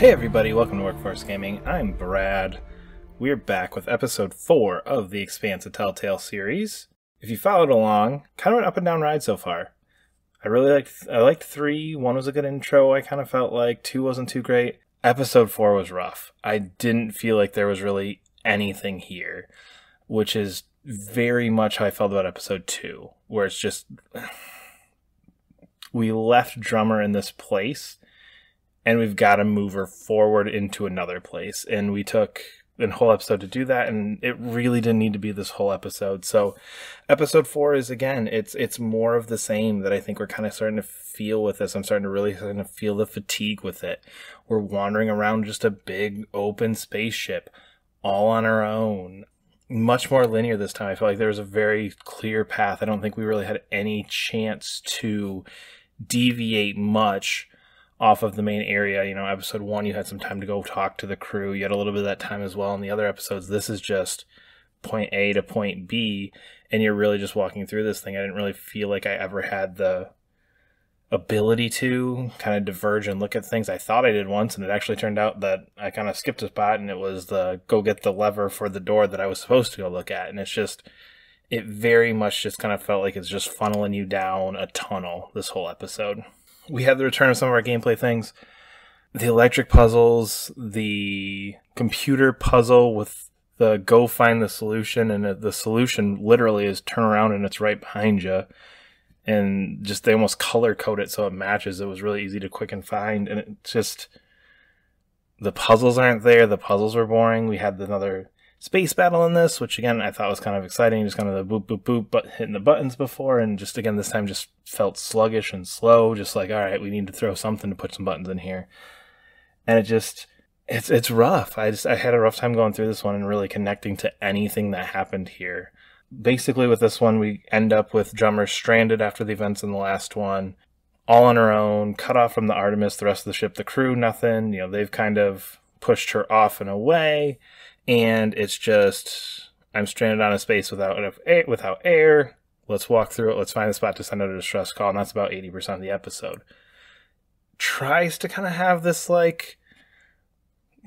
Hey everybody, welcome to Workforce Gaming. I'm Brad. We're back with episode 4 of the Expanse of Telltale series. If you followed along, kind of an up and down ride so far. I liked 3, 1 was a good intro, I kind of felt like 2 wasn't too great. Episode 4 was rough. I didn't feel like there was really anything here, which is very much how I felt about episode 2, where it's just, we left Drummer in this place, and we've got to move her forward into another place. And we took a whole episode to do that, and it really didn't need to be this whole episode. So episode 4 is, again, it's more of the same that I think we're kind of starting to feel with this. I'm starting to feel the fatigue with it. We're wandering around just a big open spaceship all on our own. Much more linear this time. I feel like there was a very clear path. I don't think we really had any chance to deviate much off of the main area. You know, episode 1, you had some time to go talk to the crew. You had a little bit of that time as well in the other episodes. This is just point A to point B, and you're really just walking through this thing. I didn't really feel like I ever had the ability to kind of diverge and look at things. I thought I did once, and it actually turned out that I kind of skipped a spot, and it was the go get the lever for the door that I was supposed to go look at. And it's just, it very much just kind of felt like it's just funneling you down a tunnel this whole episode. We had the return of some of our gameplay things. The electric puzzles, the computer puzzle with the go find the solution, and the solution literally is turn around and it's right behind you. And just they almost color code it so it matches. It was really easy to quick and find. And it just, the puzzles aren't there. The puzzles were boring. We had another space battle in this, which again I thought was kind of exciting, just kind of the boop boop boop but hitting the buttons before, and just again this time just felt sluggish and slow, just like, all right, we need to throw something to put some buttons in here. And it just, it's rough. I had a rough time going through this one and really connecting to anything that happened here. Basically with this one we end up with Drummer stranded after the events in the last one, all on her own, cut off from the Artemis, the rest of the ship, the crew, nothing. You know, they've kind of pushed her off and away. And it's just, I'm stranded on a space without air. Let's walk through it. Let's find a spot to send out a distress call. And that's about 80% of the episode. Tries to kind of have this, like,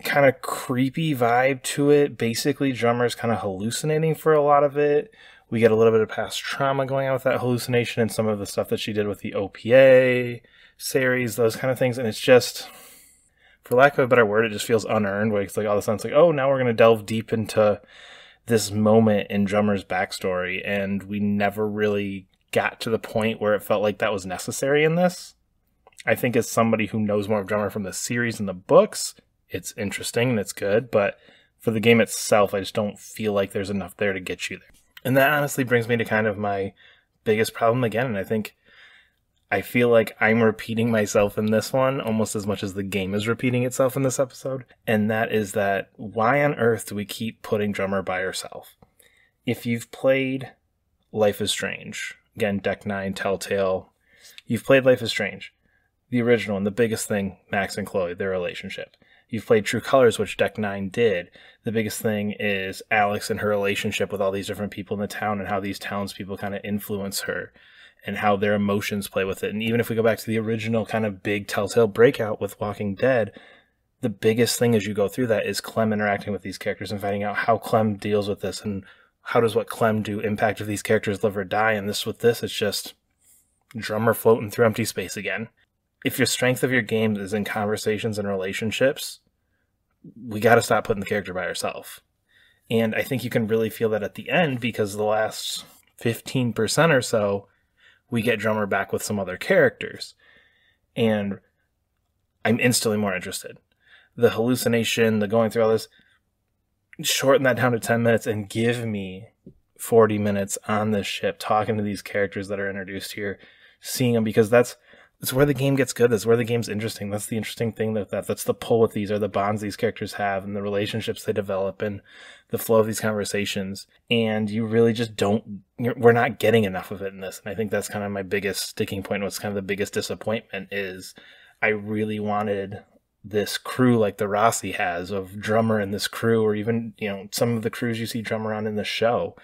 kind of creepy vibe to it. Basically, Drummer's kind of hallucinating for a lot of it. We get a little bit of past trauma going on with that hallucination and some of the stuff that she did with the OPA series, those kind of things. And it's just, for lack of a better word, it just feels unearned, where it's like all of a sudden it's like, oh, now we're going to delve deep into this moment in Drummer's backstory, and we never really got to the point where it felt like that was necessary in this. I think as somebody who knows more of Drummer from the series and the books, it's interesting and it's good, but for the game itself, I just don't feel like there's enough there to get you there. And that honestly brings me to kind of my biggest problem again, and I feel like I'm repeating myself in this one almost as much as the game is repeating itself in this episode. And that is that, why on earth do we keep putting Drummer by herself? If you've played Life is Strange, again, Deck 9, Telltale, you've played Life is Strange, the original, and the biggest thing, Max and Chloe, their relationship. You've played True Colors, which Deck 9 did. The biggest thing is Alex and her relationship with all these different people in the town, and how these townspeople kind of influence her, and how their emotions play with it. And even if we go back to the original kind of big Telltale breakout with Walking Dead, the biggest thing as you go through that is Clem interacting with these characters and finding out how Clem deals with this, and how does what Clem do impact if these characters live or die. And this, with this, it's just Drummer floating through empty space again. If your strength of your game is in conversations and relationships, we got to stop putting the character by herself. And I think you can really feel that at the end, because the last 15% or so, we get Drummer back with some other characters, and I'm instantly more interested. The hallucination, the going through all this, shorten that down to 10 minutes and give me 40 minutes on this ship talking to these characters that are introduced here, seeing them, because that's where the game gets good. That's where the game's interesting. That's the interesting thing, that's the pull with these, are the bonds these characters have and the relationships they develop and the flow of these conversations. And you really just we're not getting enough of it in this. And I think that's kind of my biggest sticking point. What's kind of the biggest disappointment is, I really wanted this crew like the Rossi has, of Drummer and this crew, or even, you know, some of the crews you see Drummer on in the show.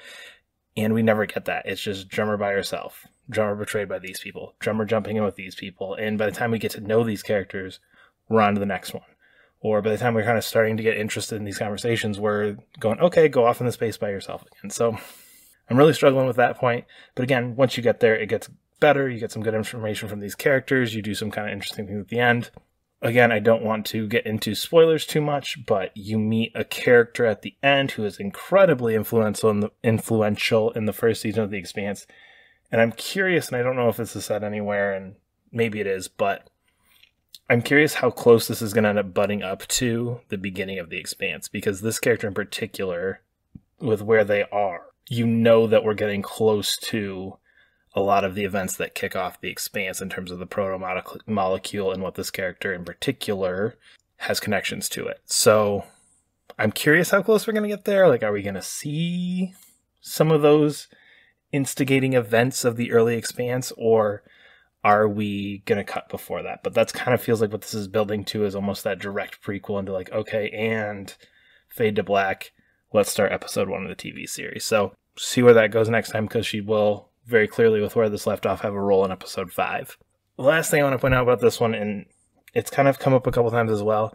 And we never get that. It's just Drummer by herself. Drummer betrayed by these people. Drummer jumping in with these people. And by the time we get to know these characters, we're on to the next one. Or by the time we're kind of starting to get interested in these conversations, we're going, okay, go off in the space by yourself again. So I'm really struggling with that point. But again, once you get there, it gets better. You get some good information from these characters. You do some kind of interesting things at the end. Again, I don't want to get into spoilers too much, but you meet a character at the end who is incredibly influential in the first season of The Expanse. And I'm curious, and I don't know if this is said anywhere, and maybe it is, but I'm curious how close this is going to end up butting up to the beginning of The Expanse, because this character in particular, with where they are, you know that we're getting close to a lot of the events that kick off The Expanse in terms of the proto-molecule and what this character in particular has connections to it. So I'm curious how close we're going to get there. Like, are we going to see some of those instigating events of the early Expanse, or are we going to cut before that? But that's kind of feels like what this is building to is almost that direct prequel into like, okay, and fade to black. Let's start episode 1 of the TV series. So see where that goes next time, because she will very clearly, with where this left off, have a role in episode 5. The last thing I want to point out about this one, and it's kind of come up a couple times as well,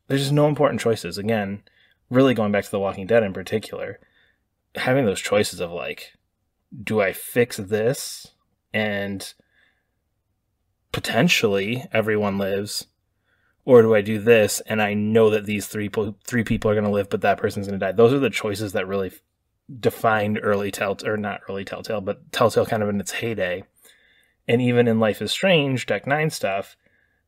there's just no important choices. Again, really going back to The Walking Dead in particular, having those choices of like, do I fix this and potentially everyone lives, or do I do this and I know that these three people are going to live, but that person's going to die? Those are the choices that really defined early Telltale, or not early Telltale, but Telltale kind of in its heyday. And even in Life is Strange, Deck 9 stuff,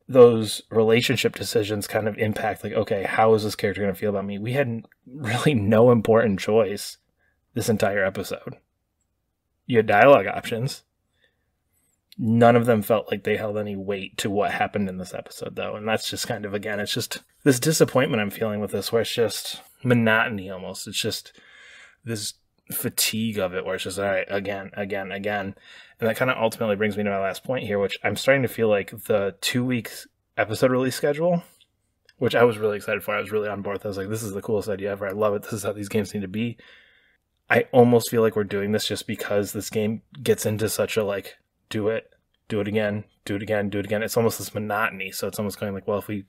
those relationship decisions kind of impact, like, okay, how is this character going to feel about me? We had really no important choice this entire episode. You had dialogue options. None of them felt like they held any weight to what happened in this episode, though. And that's just kind of, again, it's just this disappointment I'm feeling with this, where it's just monotony almost. It's just this fatigue of it, where it's just, all right, again. And that kind of ultimately brings me to my last point here, which I'm starting to feel like the 2 weeks episode release schedule, which I was really excited for. I was really on board. I was like, this is the coolest idea ever. I love it. This is how these games need to be. I almost feel like we're doing this just because this game gets into such a, like, do it again. It's almost this monotony. So it's almost going like, well, if we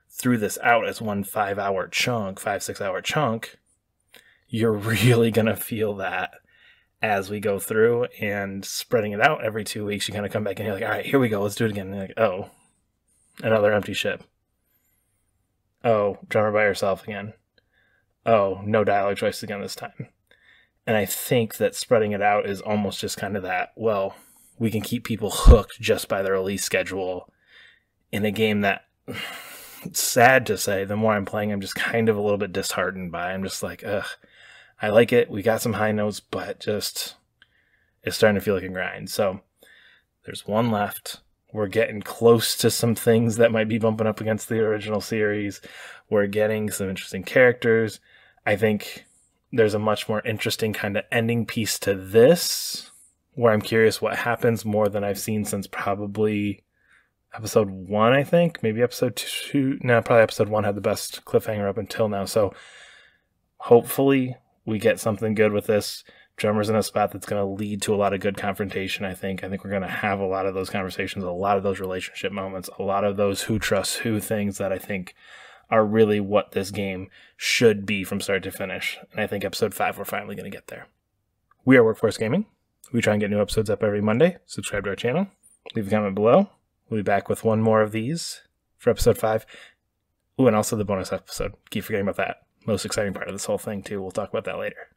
threw this out as one 5 hour chunk, 5-6 hour chunk, you're really going to feel that as we go through, and spreading it out every 2 weeks, you kind of come back and you're like, all right, here we go. Let's do it again. And you're like, oh, another empty ship. Oh, drummer by herself again. Oh, no dialogue choices again this time. And I think that spreading it out is almost just kind of that, well, we can keep people hooked just by the release schedule in a game that, it's sad to say, the more I'm playing, I'm just kind of a little bit disheartened by. I'm just like, ugh, I like it. We got some high notes, but just, it's starting to feel like a grind. So there's one left. We're getting close to some things that might be bumping up against the original series. We're getting some interesting characters. I think there's a much more interesting kind of ending piece to this, where I'm curious what happens more than I've seen since probably episode 1, I think. Maybe episode 2. No, probably episode 1 had the best cliffhanger up until now. So hopefully we get something good with this. Drummer's in a spot that's going to lead to a lot of good confrontation, I think. I think we're going to have a lot of those conversations, a lot of those relationship moments, a lot of those who trusts who things that I think are really what this game should be from start to finish. And I think episode 5, we're finally going to get there. We are Workforce Gaming. We try and get new episodes up every Monday. Subscribe to our channel. Leave a comment below. We'll be back with one more of these for episode 5. Ooh, and also the bonus episode. Keep forgetting about that. Most exciting part of this whole thing, too. We'll talk about that later.